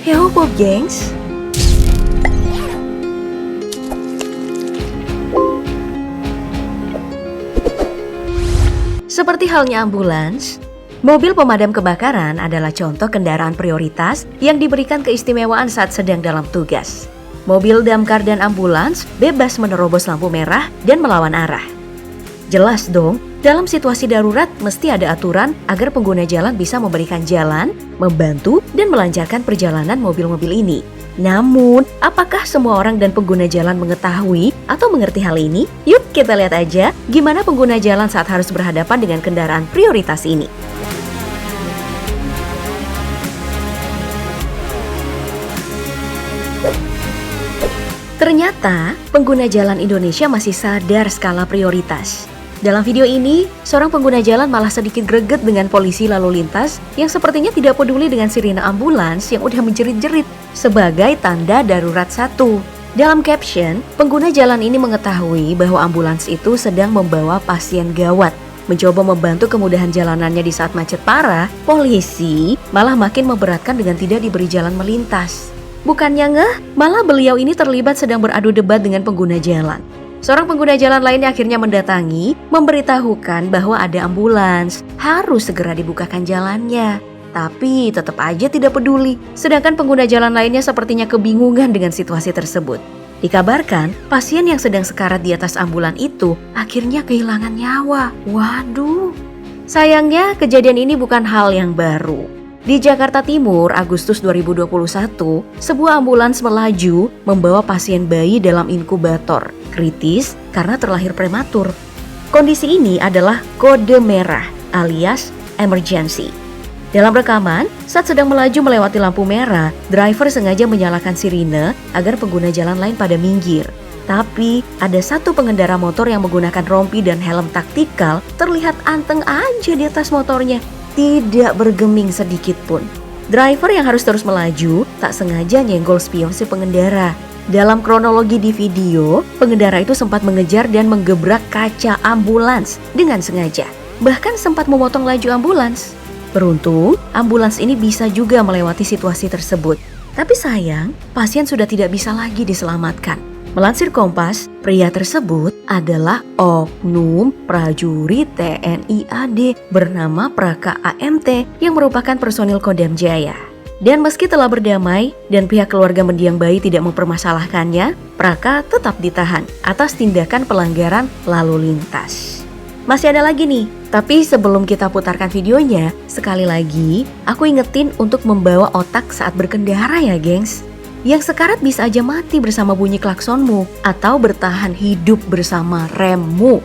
Heo Pop gengs. Seperti halnya ambulans, mobil pemadam kebakaran adalah contoh kendaraan prioritas yang diberikan keistimewaan saat sedang dalam tugas. Mobil damkar dan ambulans bebas menerobos lampu merah dan melawan arah. Jelas dong, dalam situasi darurat mesti ada aturan agar pengguna jalan bisa memberikan jalan, membantu, dan melancarkan perjalanan mobil-mobil ini. Namun, apakah semua orang dan pengguna jalan mengetahui atau mengerti hal ini? Yuk kita lihat aja gimana pengguna jalan saat harus berhadapan dengan kendaraan prioritas ini. Ternyata, pengguna jalan Indonesia masih sadar skala prioritas. Dalam video ini, seorang pengguna jalan malah sedikit greget dengan polisi lalu lintas yang sepertinya tidak peduli dengan sirine ambulans yang udah menjerit-jerit sebagai tanda darurat 1. Dalam caption, pengguna jalan ini mengetahui bahwa ambulans itu sedang membawa pasien gawat. Mencoba membantu kemudahan jalanannya di saat macet parah, polisi malah makin memberatkan dengan tidak diberi jalan melintas. Bukannya ngeh, malah beliau ini terlibat sedang beradu debat dengan pengguna jalan. Seorang pengguna jalan lainnya akhirnya mendatangi, memberitahukan bahwa ada ambulans, harus segera dibukakan jalannya. Tapi tetap aja tidak peduli, sedangkan pengguna jalan lainnya sepertinya kebingungan dengan situasi tersebut. Dikabarkan, pasien yang sedang sekarat di atas ambulan itu akhirnya kehilangan nyawa. Waduh, sayangnya kejadian ini bukan hal yang baru. Di Jakarta Timur, Agustus 2021, sebuah ambulans melaju membawa pasien bayi dalam inkubator, kritis karena terlahir prematur. Kondisi ini adalah kode merah alias emergency. Dalam rekaman, saat sedang melaju melewati lampu merah, driver sengaja menyalakan sirine agar pengguna jalan lain pada minggir. Tapi, ada satu pengendara motor yang menggunakan rompi dan helm taktikal terlihat anteng aja di atas motornya. Tidak bergeming sedikit pun. Driver yang harus terus melaju tak sengaja nyenggol spion si pengendara. Dalam kronologi di video, pengendara itu sempat mengejar dan menggebrak kaca ambulans dengan sengaja. Bahkan sempat memotong laju ambulans. Beruntung, ambulans ini bisa juga melewati situasi tersebut. Tapi sayang, pasien sudah tidak bisa lagi diselamatkan. Melansir Kompas, pria tersebut adalah oknum prajurit TNI AD bernama Praka AMT yang merupakan personil Kodam Jaya. Dan meski telah berdamai dan pihak keluarga mendiang bayi tidak mempermasalahkannya, Praka tetap ditahan atas tindakan pelanggaran lalu lintas. Masih ada lagi nih, tapi sebelum kita putarkan videonya, sekali lagi aku ingetin untuk membawa otak saat berkendara ya gengs. Yang sekarat bisa aja mati bersama bunyi klaksonmu atau bertahan hidup bersama remmu.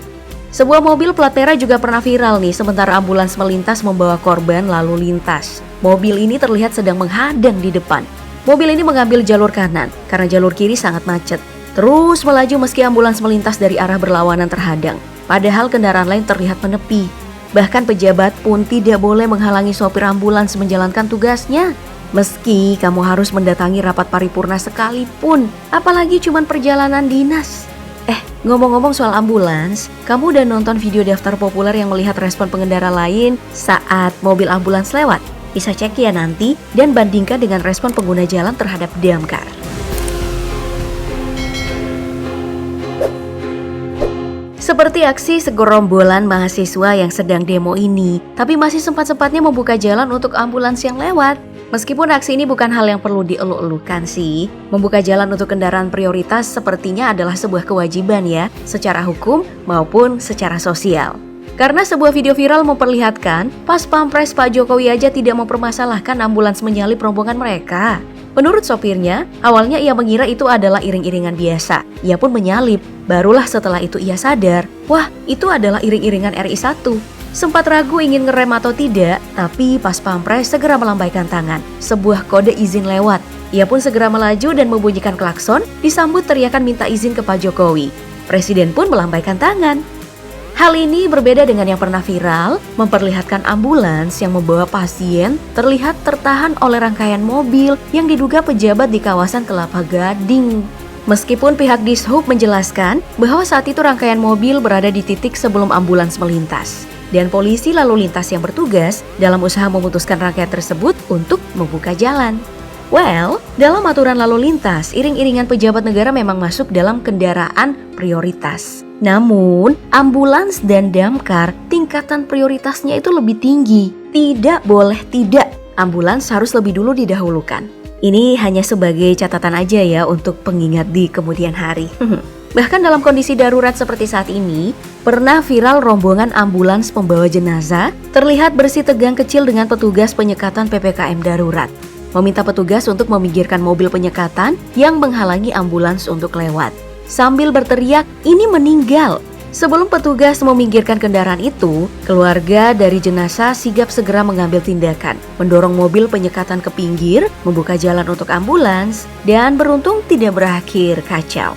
Sebuah mobil plat merah juga pernah viral nih sementara ambulans melintas membawa korban lalu lintas. Mobil ini terlihat sedang menghadang di depan. Mobil ini mengambil jalur kanan karena jalur kiri sangat macet. Terus melaju meski ambulans melintas dari arah berlawanan terhadang. Padahal kendaraan lain terlihat menepi. Bahkan pejabat pun tidak boleh menghalangi sopir ambulans menjalankan tugasnya. Meski kamu harus mendatangi rapat paripurna sekalipun, apalagi cuman perjalanan dinas. Ngomong-ngomong soal ambulans, kamu udah nonton video daftar populer yang melihat respon pengendara lain saat mobil ambulans lewat? Bisa cek ya nanti dan bandingkan dengan respon pengguna jalan terhadap damkar. Seperti aksi segerombolan mahasiswa yang sedang demo ini, tapi masih sempat-sempatnya membuka jalan untuk ambulans yang lewat. Meskipun aksi ini bukan hal yang perlu dieluk-elukan sih, membuka jalan untuk kendaraan prioritas sepertinya adalah sebuah kewajiban ya, secara hukum maupun secara sosial. Karena sebuah video viral memperlihatkan, pas Pampres Pak Jokowi aja tidak mempermasalahkan ambulans menyalip rombongan mereka. Menurut sopirnya, awalnya ia mengira itu adalah iring-iringan biasa. Ia pun menyalip, barulah setelah itu ia sadar, wah itu adalah iring-iringan RI1. Sempat ragu ingin ngerem atau tidak, tapi pas Pampres segera melambaikan tangan, sebuah kode izin lewat. Ia pun segera melaju dan membunyikan klakson, disambut teriakan minta izin ke Pak Jokowi. Presiden pun melambaikan tangan. Hal ini berbeda dengan yang pernah viral, memperlihatkan ambulans yang membawa pasien terlihat tertahan oleh rangkaian mobil yang diduga pejabat di kawasan Kelapa Gading. Meskipun pihak Dishub menjelaskan bahwa saat itu rangkaian mobil berada di titik sebelum ambulans melintas. Dan polisi lalu lintas yang bertugas dalam usaha memutuskan rangkaian tersebut untuk membuka jalan. Well, dalam aturan lalu lintas, iring-iringan pejabat negara memang masuk dalam kendaraan prioritas. Namun, ambulans dan damkar tingkatan prioritasnya itu lebih tinggi. Tidak boleh tidak, ambulans harus lebih dulu didahulukan. Ini hanya sebagai catatan aja ya untuk pengingat di kemudian hari. Bahkan dalam kondisi darurat seperti saat ini, pernah viral rombongan ambulans pembawa jenazah terlihat bersih tegang kecil dengan petugas penyekatan PPKM darurat. Meminta petugas untuk meminggirkan mobil penyekatan yang menghalangi ambulans untuk lewat. Sambil berteriak, ini meninggal. Sebelum petugas meminggirkan kendaraan itu, keluarga dari jenazah sigap segera mengambil tindakan, mendorong mobil penyekatan ke pinggir, membuka jalan untuk ambulans, dan beruntung tidak berakhir kacau.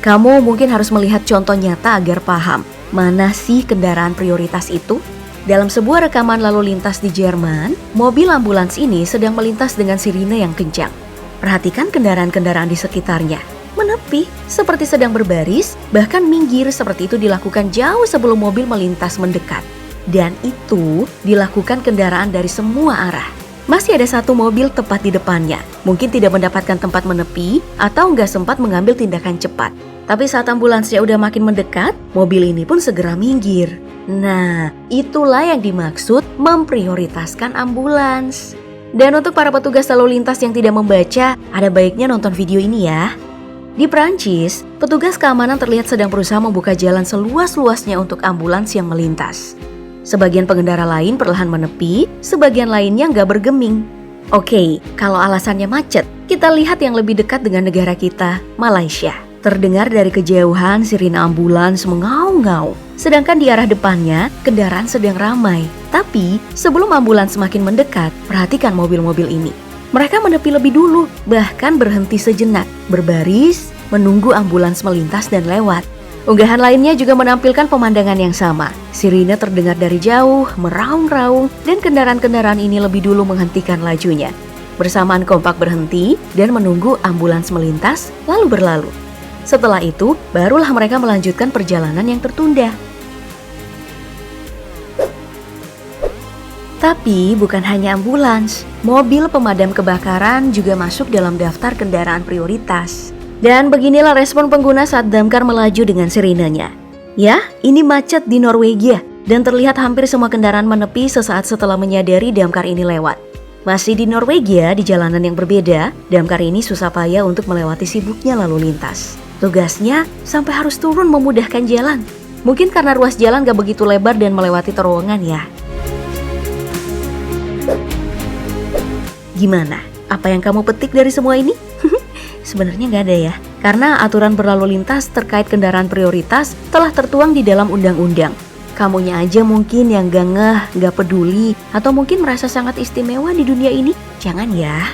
Kamu mungkin harus melihat contoh nyata agar paham, mana sih kendaraan prioritas itu? Dalam sebuah rekaman lalu lintas di Jerman, mobil ambulans ini sedang melintas dengan sirine yang kencang. Perhatikan kendaraan-kendaraan di sekitarnya. Menepi, seperti sedang berbaris, bahkan minggir seperti itu dilakukan jauh sebelum mobil melintas mendekat. Dan itu dilakukan kendaraan dari semua arah. Masih ada satu mobil tepat di depannya. Mungkin tidak mendapatkan tempat menepi atau nggak sempat mengambil tindakan cepat. Tapi saat ambulansnya udah makin mendekat, mobil ini pun segera minggir. Nah, itulah yang dimaksud memprioritaskan ambulans. Dan untuk para petugas lalu lintas yang tidak membaca, ada baiknya nonton video ini ya. Di Prancis, petugas keamanan terlihat sedang berusaha membuka jalan seluas-luasnya untuk ambulans yang melintas. Sebagian pengendara lain perlahan menepi, sebagian lainnya nggak bergeming. Oke, kalau alasannya macet, kita lihat yang lebih dekat dengan negara kita, Malaysia. Terdengar dari kejauhan sirine ambulans mengaung-ngaung. Sedangkan di arah depannya, kendaraan sedang ramai. Tapi, sebelum ambulans semakin mendekat, perhatikan mobil-mobil ini. Mereka menepi lebih dulu, bahkan berhenti sejenak, berbaris, menunggu ambulans melintas dan lewat. Unggahan lainnya juga menampilkan pemandangan yang sama. Sirine terdengar dari jauh, meraung-raung, dan kendaraan-kendaraan ini lebih dulu menghentikan lajunya. Bersamaan kompak berhenti dan menunggu ambulans melintas, lalu berlalu. Setelah itu, barulah mereka melanjutkan perjalanan yang tertunda. Tapi bukan hanya ambulans, mobil pemadam kebakaran juga masuk dalam daftar kendaraan prioritas. Dan beginilah respon pengguna saat damkar melaju dengan sirinenya. Ya, ini macet di Norwegia dan terlihat hampir semua kendaraan menepi sesaat setelah menyadari damkar ini lewat. Masih di Norwegia, di jalanan yang berbeda, damkar ini susah payah untuk melewati sibuknya lalu lintas. Tugasnya sampai harus turun memudahkan jalan. Mungkin karena ruas jalan gak begitu lebar dan melewati terowongan ya. Gimana? Apa yang kamu petik dari semua ini? Sebenarnya gak ada ya. Karena aturan berlalu lintas terkait kendaraan prioritas telah tertuang di dalam undang-undang. Kamunya aja mungkin yang gak ngeh, gak peduli, atau mungkin merasa sangat istimewa di dunia ini. Jangan ya.